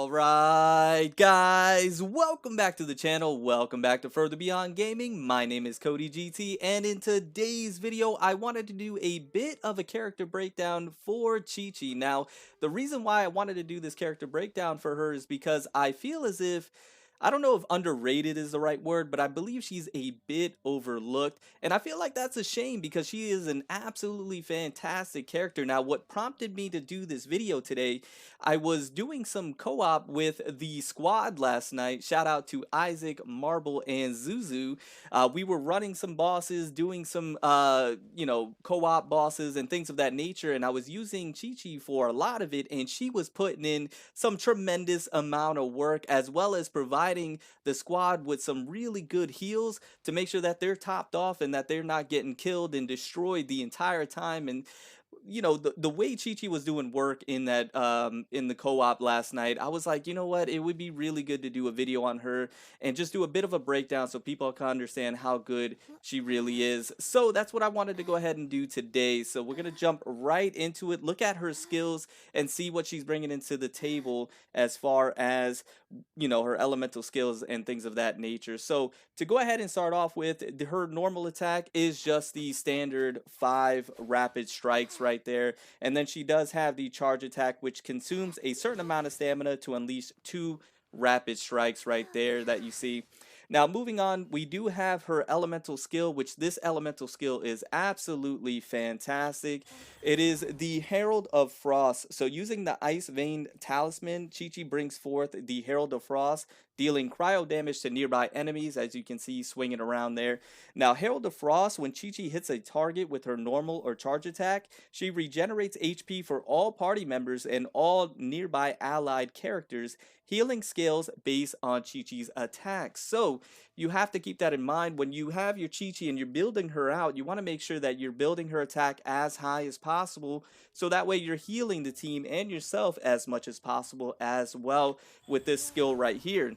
Alright guys, welcome back to the channel, welcome back to Further Beyond Gaming. My name is Cody GT, and in today's video I wanted to do a bit of a character breakdown for Qiqi. Now, the reason why I wanted to do this character breakdown for her is because I feel as if, I don't know if underrated is the right word, but I believe she's a bit overlooked. And I feel like that's a shame because she is an absolutely fantastic character. Now, what prompted me to do this video today, I was doing some co-op with the squad last night. Shout out to Isaac, Marble, and Zuzu. We were running some bosses, doing some, co-op bosses and things of that nature. And I was using Qiqi for a lot of it, and she was putting in some tremendous amount of work, as well as providing the squad with some really good heals to make sure that they're topped off and that they're not getting killed and destroyed the entire time. And the way Qiqi was doing work in that in the co-op last night, I was like, you know what, it would be really good to do a video on her and just do a bit of a breakdown so people can understand how good she really is. So that's what I wanted to go ahead and do today. So we're gonna jump right into it, look at her skills and see what she's bringing into the table as far as her elemental skills and things of that nature. So to go ahead and start off with, her normal attack is just the standard 5 rapid strikes right there, and then she does have the charge attack, which consumes a certain amount of stamina to unleash 2 rapid strikes right there that you see. Now, moving on, we do have her elemental skill, which this elemental skill is absolutely fantastic. It is the Herald of Frost. So using the Ice Vein Talisman, Qiqi brings forth the Herald of Frost, dealing cryo damage to nearby enemies, as you can see swinging around there. Now, Herald of Frost, when Qiqi hits a target with her normal or charge attack, she regenerates HP for all party members and all nearby allied characters, healing scales based on Qiqi's attacks. So you have to keep that in mind when you have your Qiqi and you're building her out. You want to make sure that you're building her attack as high as possible, so that way you're healing the team and yourself as much as possible as well with this skill right here.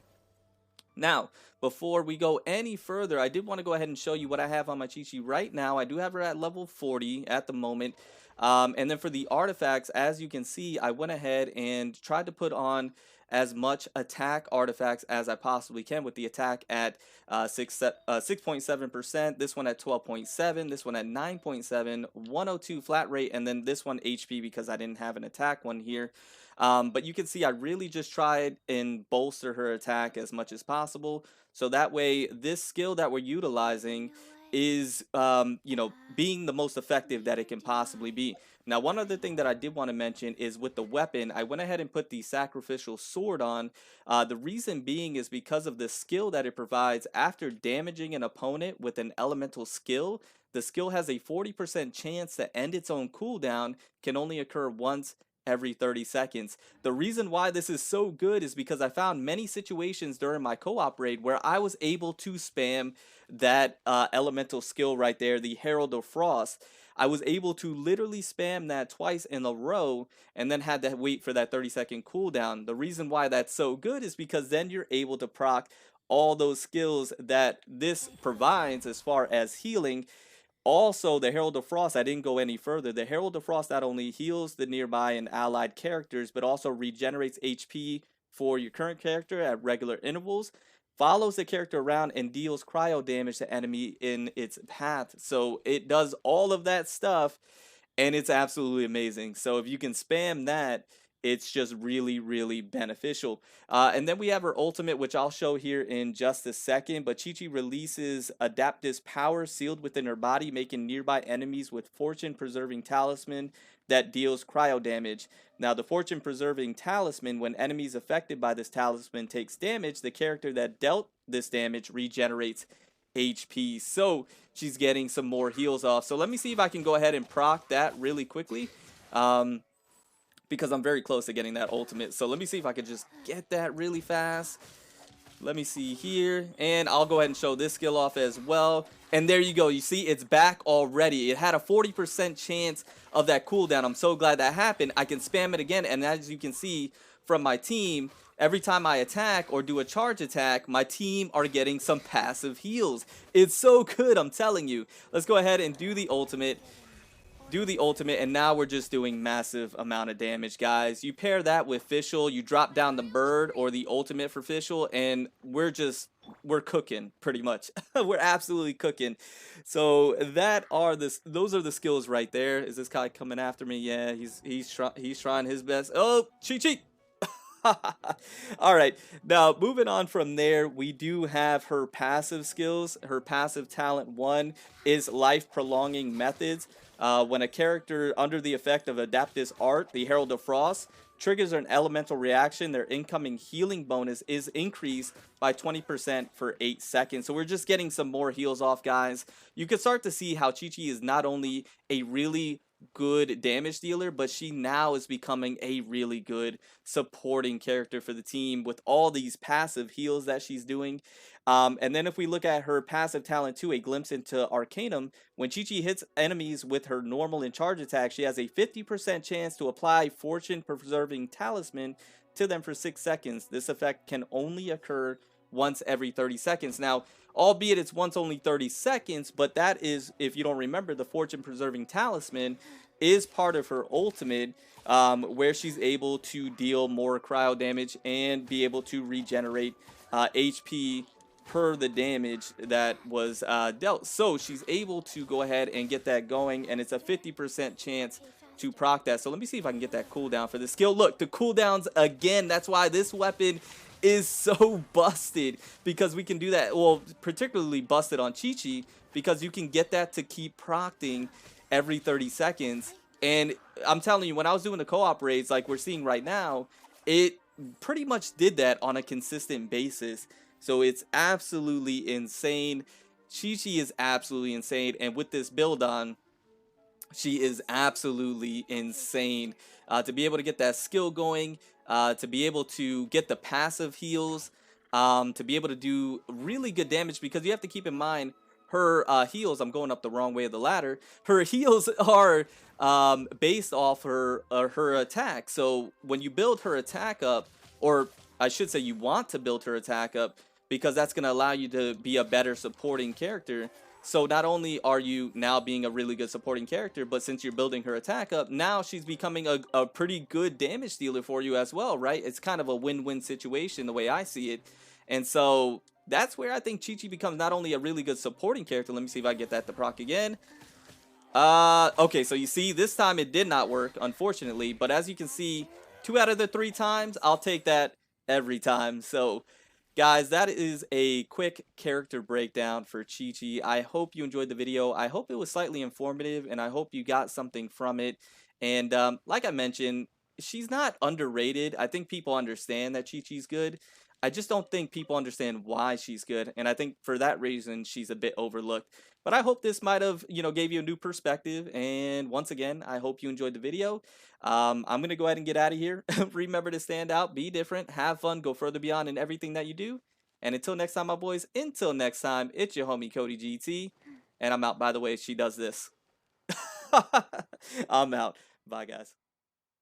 Now, before we go any further, I did want to go ahead and show you what I have on my Qiqi right now. I do have her at level 40 at the moment. And then for the artifacts, as you can see, I went ahead and tried to put on as much attack artifacts as I possibly can, with the attack at 6.7%, this one at 12.7, this one at 9.7, 102 flat rate, and then this one HP because I didn't have an attack one here. But you can see I really just tried and bolster her attack as much as possible, so that way this skill that we're utilizing is being the most effective that it can possibly be. Now, one other thing that I did want to mention is with the weapon, I went ahead and put the sacrificial sword on. The reason being is because of the skill that it provides. After damaging an opponent with an elemental skill, the skill has a 40% chance to end its own cooldown, can only occur once every 30 seconds. The reason why this is so good is because I found many situations during my co-op raid where I was able to spam that elemental skill right there, the Herald of Frost. I was able to literally spam that twice in a row and then had to wait for that 30-second cooldown. The reason why that's so good is because then you're able to proc all those skills that this provides as far as healing. Also, the Herald of Frost, I didn't go any further. The Herald of Frost not only heals the nearby and allied characters, but also regenerates HP for your current character at regular intervals, follows the character around, and deals cryo damage to enemy in its path. So it does all of that stuff, and it's absolutely amazing. So if you can spam that, it's just really, really beneficial. And then we have her ultimate, which I'll show here in just a second. But Qiqi releases Adaptus power sealed within her body, making nearby enemies with Fortune Preserving Talisman that deals cryo damage. Now, the Fortune Preserving Talisman, when enemies affected by this talisman takes damage, the character that dealt this damage regenerates HP. So she's getting some more heals off. So let me see if I can go ahead and proc that really quickly. Because I'm very close to getting that ultimate. So let me see if I could just get that really fast. Let me see here. And I'll go ahead and show this skill off as well. And there you go. You see, it's back already. It had a 40% chance of that cooldown. I'm so glad that happened. I can spam it again. And as you can see from my team, every time I attack or do a charge attack, my team are getting some passive heals. It's so good, I'm telling you. Let's go ahead and do the ultimate. do the ultimate, and now we're just doing massive amount of damage, guys. You pair that with Fischl, you drop down the bird or the ultimate for Fischl, and we're cooking pretty much. We're absolutely cooking. So those are the skills right there. Is this guy coming after me? Yeah, he's trying his best. Oh, Qiqi. All right, now moving on from there, we do have her passive skills. Her passive talent 1 is life prolonging methods. When a character under the effect of Adaptus Art, the Herald of Frost, triggers an elemental reaction, their incoming healing bonus is increased by 20% for 8 seconds. So we're just getting some more heals off, guys. You can start to see how Qiqi is not only a really good damage dealer, but she now is becoming a really good supporting character for the team with all these passive heals that she's doing. And then if we look at her passive talent 2, a glimpse into Arcanum, when Qiqi hits enemies with her normal and charge attack, she has a 50% chance to apply Fortune Preserving Talisman to them for 6 seconds. This effect can only occur once every 30 seconds. Now, albeit it's once only 30 seconds, but that is, if you don't remember, the Fortune Preserving Talisman is part of her ultimate, where she's able to deal more cryo damage and be able to regenerate HP per the damage that was dealt. So she's able to go ahead and get that going, and it's a 50% chance to proc that. So let me see if I can get that cooldown for this skill. Look, the cooldowns again. That's why this weapon is so busted, because we can do that. Well, particularly busted on Qiqi, because you can get that to keep procting every 30 seconds. And I'm telling you, when I was doing the co-op raids like we're seeing right now, it pretty much did that on a consistent basis. So it's absolutely insane. Qiqi is absolutely insane, and with this build on, she is absolutely insane. To be able to get that skill going, to be able to get the passive heals, to be able to do really good damage, because you have to keep in mind her heals. I'm going up the wrong way of the ladder. Her heals are based off her attack. So when you build her attack up, or I should say you want to build her attack up, because that's going to allow you to be a better supporting character. So not only are you now being a really good supporting character, but since you're building her attack up, now she's becoming a pretty good damage dealer for you as well, right? It's kind of a win-win situation the way I see it. And so that's where I think Qiqi becomes not only a really good supporting character. Let me see if I get that to proc again. Okay, so you see, this time it did not work, unfortunately. But as you can see, 2 out of the 3 times, I'll take that every time. So guys, that is a quick character breakdown for Qiqi. I hope you enjoyed the video. I hope it was slightly informative, and I hope you got something from it. And like I mentioned, she's not underrated. I think people understand that Qiqi's good. I just don't think people understand why she's good, and I think for that reason she's a bit overlooked. But I hope this might have, gave you a new perspective. And once again, I hope you enjoyed the video. I'm going to go ahead and get out of here. Remember to stand out, be different, have fun, go further beyond in everything that you do. And until next time, my boys, until next time, it's your homie Cody GT. And I'm out. By the way, she does this. I'm out. Bye, guys.